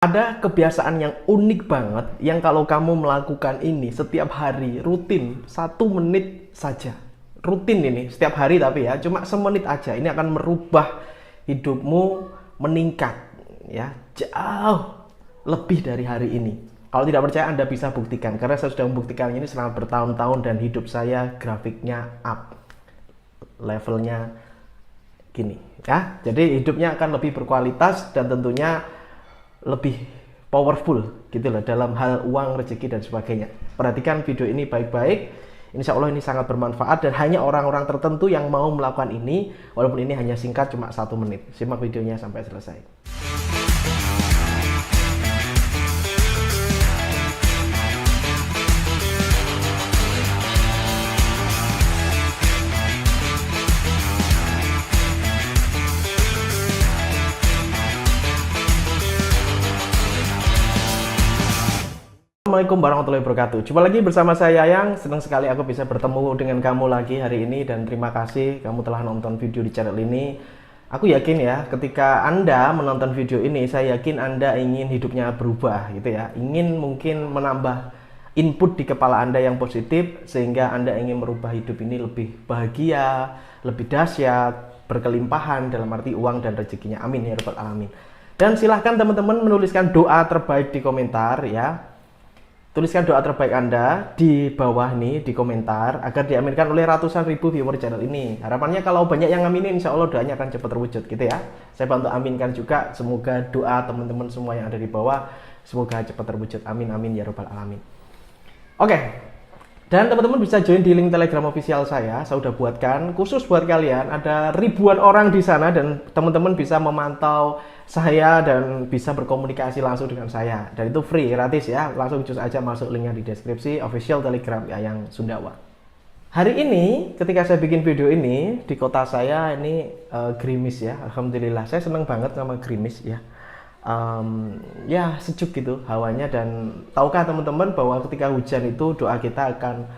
Ada kebiasaan yang unik banget yang kalau kamu melakukan ini setiap hari rutin 1 menit saja. Rutin ini setiap hari tapi ya cuma semenit aja. Ini akan merubah hidupmu meningkat ya jauh lebih dari hari ini. Kalau tidak percaya Anda bisa buktikan karena saya sudah membuktikan ini selama bertahun-tahun dan hidup saya grafiknya up. Levelnya gini ya. Jadi hidupnya akan lebih berkualitas dan tentunya lebih powerful gitu loh dalam hal uang, rezeki dan sebagainya. Perhatikan video ini baik-baik. Insya Allah ini sangat bermanfaat dan hanya orang-orang tertentu yang mau melakukan ini, walaupun ini hanya singkat cuma 1 menit. Simak videonya sampai selesai. Assalamualaikum warahmatullahi wabarakatuh. Jumpa lagi bersama saya Yang. Senang sekali aku bisa bertemu dengan kamu lagi hari ini dan terima kasih kamu telah nonton video di channel ini. Aku yakin ya, ketika Anda menonton video ini, saya yakin Anda ingin hidupnya berubah gitu ya. Ingin mungkin menambah input di kepala Anda yang positif sehingga Anda ingin merubah hidup ini lebih bahagia, lebih dahsyat, berkelimpahan dalam arti uang dan rezekinya. Amin ya rabbal alamin. Dan silahkan teman-teman menuliskan doa terbaik di komentar ya. Tuliskan doa terbaik Anda di bawah nih di komentar agar diaminkan oleh ratusan ribu viewer channel ini. Harapannya kalau banyak yang ngaminin, insya Allah doanya akan cepat terwujud gitu ya. Saya bantu aminkan juga, semoga doa teman-teman semua yang ada di bawah semoga cepat terwujud. Amin amin ya rabbal alamin. Oke. Dan teman-teman bisa join di link Telegram official saya sudah buatkan khusus buat kalian. Ada ribuan orang di sana dan teman-teman bisa memantau saya dan bisa berkomunikasi langsung dengan saya. Dan itu free, gratis ya. Langsung cus aja masuk linknya di deskripsi official Telegram ya yang Sundawa. Hari ini ketika saya bikin video ini di kota saya ini gerimis ya. Alhamdulillah saya seneng banget sama gerimis ya. Ya sejuk gitu hawanya. Dan tahukah teman-teman bahwa ketika hujan itu doa kita akan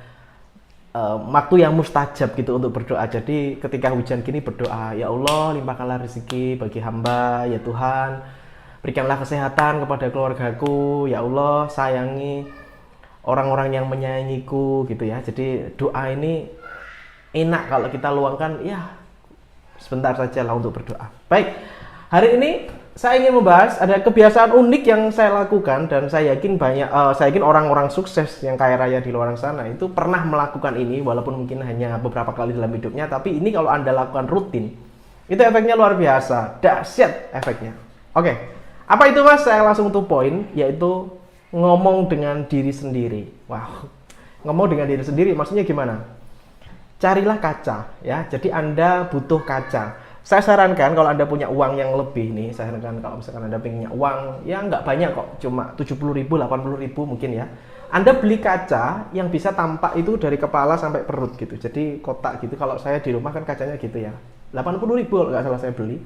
waktu yang mustajab gitu untuk berdoa. Jadi ketika hujan gini berdoa, ya Allah limpahkanlah rezeki bagi hamba, ya Tuhan berikanlah kesehatan kepada keluargaku, ya Allah sayangi orang-orang yang menyayangiku gitu ya. Jadi doa ini enak kalau kita luangkan ya sebentar saja lah untuk berdoa. Baik, hari ini saya ingin membahas ada kebiasaan unik yang saya lakukan dan saya yakin orang-orang sukses yang kaya raya di luar sana itu pernah melakukan ini walaupun mungkin hanya beberapa kali dalam hidupnya, tapi ini kalau Anda lakukan rutin itu efeknya luar biasa, dahsyat efeknya. Oke, apa itu Mas? Saya langsung to point, yaitu ngomong dengan diri sendiri. Wow, ngomong dengan diri sendiri maksudnya gimana? Carilah kaca ya, jadi Anda butuh kaca. Saya sarankan kalau Anda punya uang yang lebih nih, saya sarankan kalau misalkan Anda punya uang ya nggak banyak kok, cuma 70.000, 80.000 mungkin ya. Anda beli kaca yang bisa tampak itu dari kepala sampai perut gitu. Jadi kotak gitu, kalau saya di rumah kan kacanya gitu ya. 80.000 kalau nggak salah saya beli.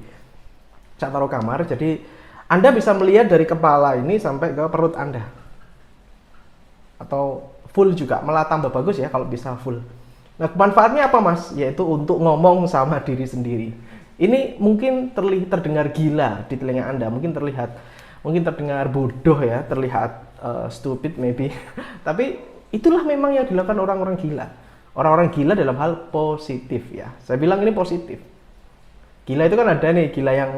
Saya taruh kamar, jadi Anda bisa melihat dari kepala ini sampai ke perut Anda. Atau full juga, malah tambah bagus ya kalau bisa full. Nah manfaatnya apa Mas? Yaitu untuk ngomong sama diri sendiri. Ini mungkin terdengar gila di telinga Anda, mungkin terdengar bodoh ya, terlihat stupid maybe. Tapi itulah memang yang dilakukan orang-orang gila. Orang-orang gila dalam hal positif ya. Saya bilang ini positif. Gila itu kan ada nih, gila yang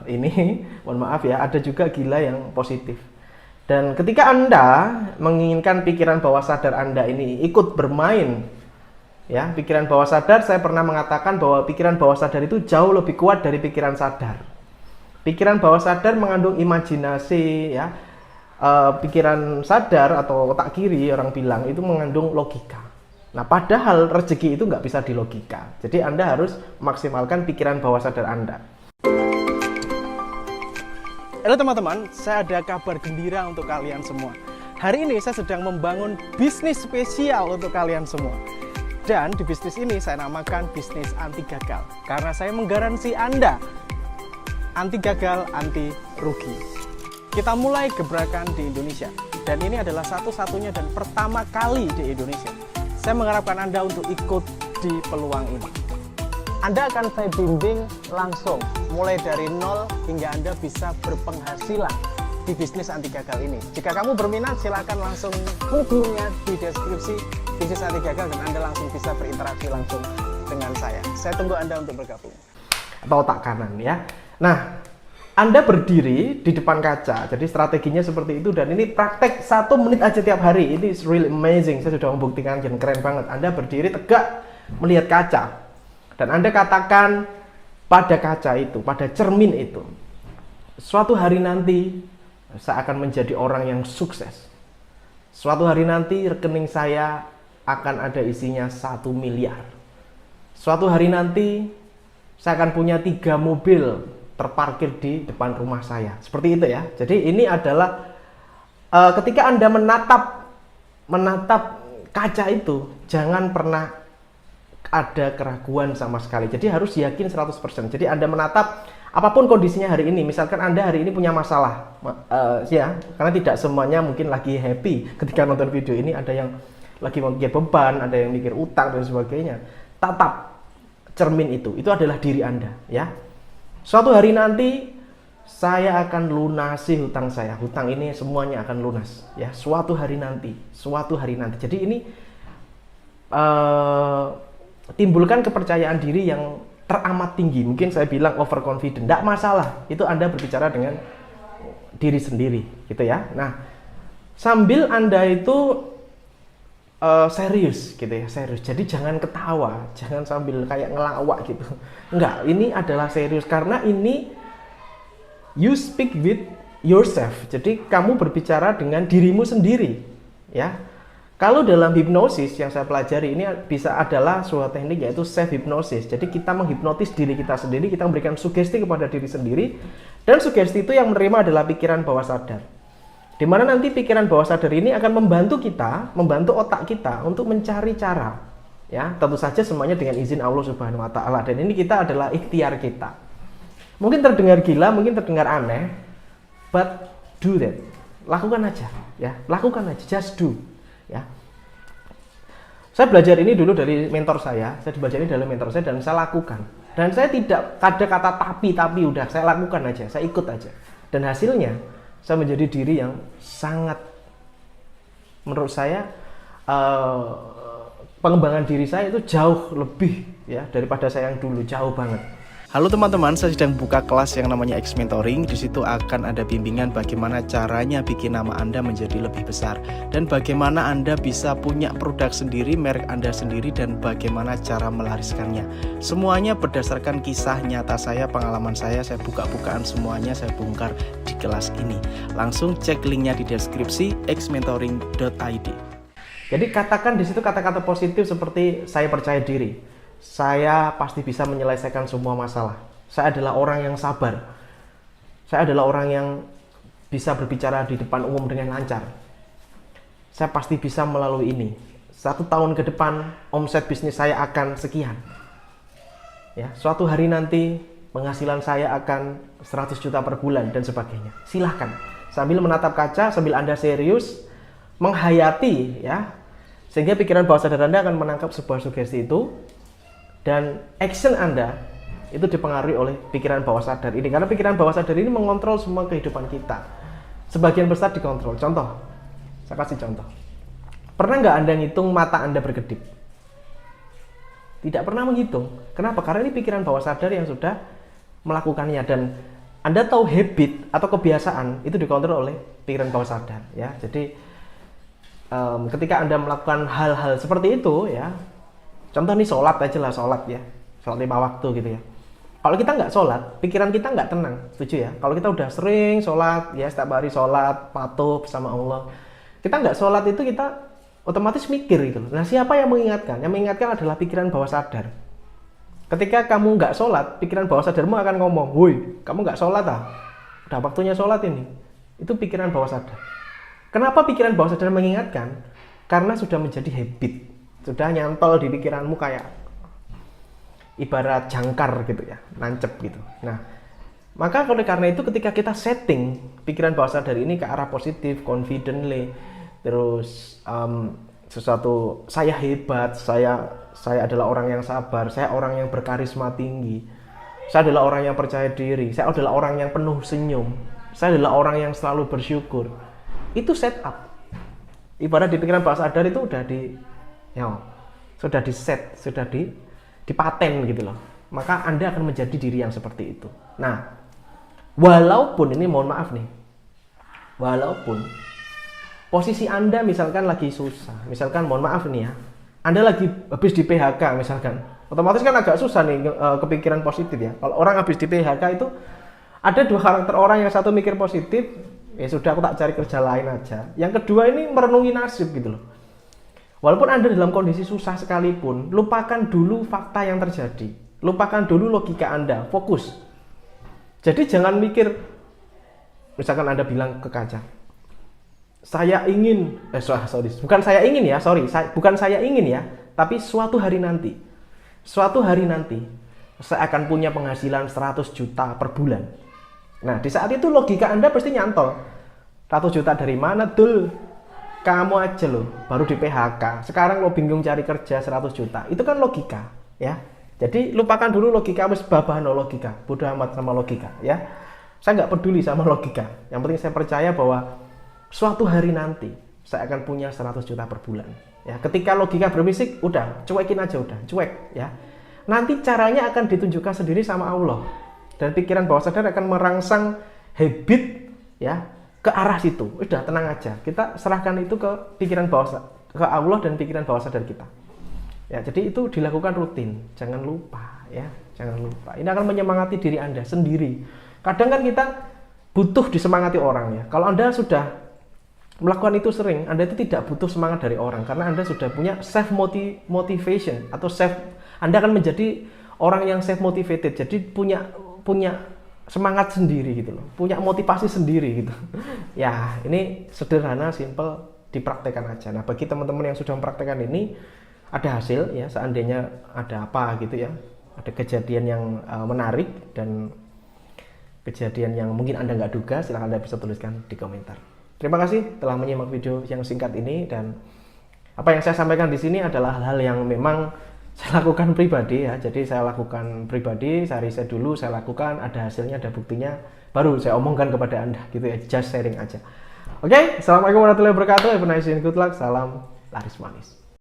ini, mohon maaf ya, ada juga gila yang positif. Dan ketika Anda menginginkan pikiran bawah sadar Anda ini ikut bermain ya, pikiran bawah sadar, saya pernah mengatakan bahwa pikiran bawah sadar itu jauh lebih kuat dari pikiran sadar. Pikiran bawah sadar mengandung imajinasi ya. Pikiran sadar atau otak kiri orang bilang itu mengandung logika. Nah padahal rezeki itu nggak bisa dilogika. Jadi Anda harus maksimalkan pikiran bawah sadar Anda. Halo teman-teman, saya ada kabar gembira untuk kalian semua. Hari ini saya sedang membangun bisnis spesial untuk kalian semua. Dan di bisnis ini saya namakan bisnis anti gagal. Karena saya menggaransi Anda anti gagal, anti rugi. Kita mulai gebrakan di Indonesia. Dan ini adalah satu-satunya dan pertama kali di Indonesia. Saya mengharapkan Anda untuk ikut di peluang ini. Anda akan saya bimbing langsung, mulai dari nol hingga Anda bisa berpenghasilan di bisnis anti gagal ini. Jika kamu berminat, silakan langsung hubunginya di deskripsi bisnis anti gagal dan Anda langsung bisa berinteraksi langsung dengan saya. Saya tunggu Anda untuk bergabung. Atau otak kanan ya. Nah, Anda berdiri di depan kaca, jadi strateginya seperti itu, dan ini praktek 1 menit aja tiap hari. Ini is really amazing, saya sudah membuktikan, dan keren banget. Anda berdiri tegak melihat kaca, dan Anda katakan pada kaca itu, pada cermin itu, suatu hari nanti saya akan menjadi orang yang sukses. Suatu hari nanti rekening saya akan ada isinya 1 miliar. Suatu hari nanti saya akan punya 3 mobil terparkir di depan rumah saya. Seperti itu ya. Jadi ini adalah ketika Anda menatap kaca itu, jangan pernah ada keraguan sama sekali. Jadi harus yakin 100%. Jadi Anda menatap apapun kondisinya hari ini, misalkan Anda hari ini punya masalah, ya, karena tidak semuanya mungkin lagi happy ketika nonton video ini, ada yang lagi mikir beban, ada yang mikir utang dan sebagainya. Tatap cermin itu adalah diri Anda, ya. Suatu hari nanti saya akan lunasi hutang saya, hutang ini semuanya akan lunas, ya. Suatu hari nanti. Jadi ini timbulkan kepercayaan diri yang teramat tinggi. Mungkin saya bilang overconfident, tidak masalah, itu Anda berbicara dengan diri sendiri gitu ya. Nah, sambil Anda itu serius gitu ya, serius. Jadi jangan ketawa, jangan sambil kayak ngelawak gitu, enggak, ini adalah serius, karena ini you speak with yourself. Jadi kamu berbicara dengan dirimu sendiri ya. Kalau dalam hipnosis yang saya pelajari ini bisa adalah suatu teknik, yaitu self hypnosis. Jadi kita menghipnotis diri kita sendiri, kita memberikan sugesti kepada diri sendiri, dan sugesti itu yang menerima adalah pikiran bawah sadar. Di mana nanti pikiran bawah sadar ini akan membantu kita, membantu otak kita untuk mencari cara. Ya, tentu saja semuanya dengan izin Allah Subhanahu wa taala, dan ini kita adalah ikhtiar kita. Mungkin terdengar gila, mungkin terdengar aneh, but do that. Lakukan aja, ya. Lakukan aja, just do. Ya. Saya belajar ini dulu dari mentor saya belajar ini dari mentor saya dan saya lakukan. Dan saya tidak ada kata tapi, udah saya lakukan aja, saya ikut aja. Dan hasilnya saya menjadi diri yang sangat, menurut saya pengembangan diri saya itu jauh lebih ya daripada saya yang dulu, jauh banget. Halo teman-teman, saya sedang buka kelas yang namanya X Mentoring. Di situ akan ada bimbingan bagaimana caranya bikin nama Anda menjadi lebih besar, dan bagaimana Anda bisa punya produk sendiri, merek Anda sendiri, dan bagaimana cara melariskannya. Semuanya berdasarkan kisah nyata saya, pengalaman saya buka-bukaan semuanya saya bongkar di kelas ini. Langsung cek linknya di deskripsi xmentoring.id. Jadi katakan di situ kata-kata positif seperti saya percaya diri. Saya pasti bisa menyelesaikan semua masalah. Saya adalah orang yang sabar. Saya adalah orang yang bisa berbicara di depan umum dengan lancar. Saya pasti bisa melalui ini. 1 tahun ke depan omset bisnis saya akan sekian. Ya, suatu hari nanti penghasilan saya akan 100 juta per bulan dan sebagainya. Silahkan. Sambil menatap kaca, sambil Anda serius menghayati ya. Sehingga pikiran bawah sadar Anda akan menangkap sebuah sugesti itu. Dan action Anda itu dipengaruhi oleh pikiran bawah sadar ini, karena pikiran bawah sadar ini mengontrol semua kehidupan kita. Sebagian besar dikontrol. Contoh, saya kasih contoh. Pernah nggak Anda ngitung mata Anda berkedip? Tidak pernah menghitung. Kenapa? Karena ini pikiran bawah sadar yang sudah melakukannya, dan Anda tahu habit atau kebiasaan itu dikontrol oleh pikiran bawah sadar. Ya, jadi ketika Anda melakukan hal-hal seperti itu, ya. Contoh nih sholat aja lah, sholat ya, sholat 5 waktu gitu ya. Kalau kita nggak sholat, pikiran kita nggak tenang, setuju ya? Kalau kita udah sering sholat ya, setiap hari sholat, patuh sama Allah, kita nggak sholat itu kita otomatis mikir gitu. Nah, siapa yang mengingatkan? Yang mengingatkan adalah pikiran bawah sadar. Ketika kamu nggak sholat, pikiran bawah sadarmu akan ngomong, woi, kamu nggak sholat ah? Udah waktunya sholat ini. Itu pikiran bawah sadar. Kenapa pikiran bawah sadar mengingatkan? Karena sudah menjadi habit. Sudah nyantol di pikiranmu kayak ibarat jangkar gitu ya, nancep gitu. Nah, maka oleh karena itu ketika kita setting pikiran bawah sadar ini ke arah positif, confidently, terus sesuatu, saya hebat, saya adalah orang yang sabar, saya orang yang berkarisma tinggi, saya adalah orang yang percaya diri, saya adalah orang yang penuh senyum. saya adalah orang yang selalu bersyukur. Itu setup. Ibarat di pikiran bawah sadar itu udah sudah di set, sudah dipaten gitu loh. Maka Anda akan menjadi diri yang seperti itu. Nah, walaupun ini mohon maaf nih, walaupun posisi Anda misalkan lagi susah, misalkan mohon maaf nih ya, Anda lagi habis di PHK misalkan, otomatis kan agak susah nih kepikiran positif ya. Kalau orang habis di PHK itu ada dua karakter orang, yang satu mikir positif, ya sudah aku tak cari kerja lain aja. Yang kedua ini merenungi nasib gitu loh. Walaupun Anda dalam kondisi susah sekalipun, lupakan dulu fakta yang terjadi. Lupakan dulu logika Anda, fokus. Jadi jangan mikir, misalkan Anda bilang ke kaca, saya ingin, bukan saya ingin ya, bukan saya ingin ya, tapi suatu hari nanti, saya akan punya penghasilan 100 juta per bulan. Nah, di saat itu logika Anda pasti nyantol. 100 juta dari mana, Dul? Kamu aja loh, baru di PHK. Sekarang lo bingung cari kerja 100 juta. Itu kan logika, ya. Jadi lupakan dulu logika, wis babahan logika. Bodoh amat sama logika, ya. Saya nggak peduli sama logika. Yang penting saya percaya bahwa suatu hari nanti saya akan punya 100 juta per bulan. Ya, ketika logika berbisik, udah, cuekin aja udah, cuek, ya. Nanti caranya akan ditunjukkan sendiri sama Allah. Dan pikiran bawah sadar akan merangsang habit, ya, ke arah situ. Udah, tenang aja. Kita serahkan itu ke pikiran ke Allah dan pikiran bawah sadar kita. Ya, jadi itu dilakukan rutin. Jangan lupa, ya. Jangan lupa. Ini akan menyemangati diri Anda sendiri. Kadang kan kita butuh disemangati orang ya. Kalau Anda sudah melakukan itu sering, Anda itu tidak butuh semangat dari orang karena Anda sudah punya self motivation atau Anda akan menjadi orang yang self motivated. Jadi punya semangat sendiri gitu loh, punya motivasi sendiri gitu. Ya, ini sederhana, simple, dipraktekkan aja. Nah, bagi teman-teman yang sudah mempraktekkan ini, ada hasil ya, seandainya ada apa gitu ya, ada kejadian yang menarik dan kejadian yang mungkin Anda nggak duga, silahkan Anda bisa tuliskan di komentar. Terima kasih telah menyimak video yang singkat ini, dan apa yang saya sampaikan di sini adalah hal-hal yang memang saya lakukan pribadi ya. Jadi saya lakukan pribadi, saya riset dulu, saya lakukan, ada hasilnya, ada buktinya, baru saya omongkan kepada Anda gitu ya, just sharing aja. Oke, assalamualaikum warahmatullahi wabarakatuh. Have a nice day and good luck. Salam laris manis.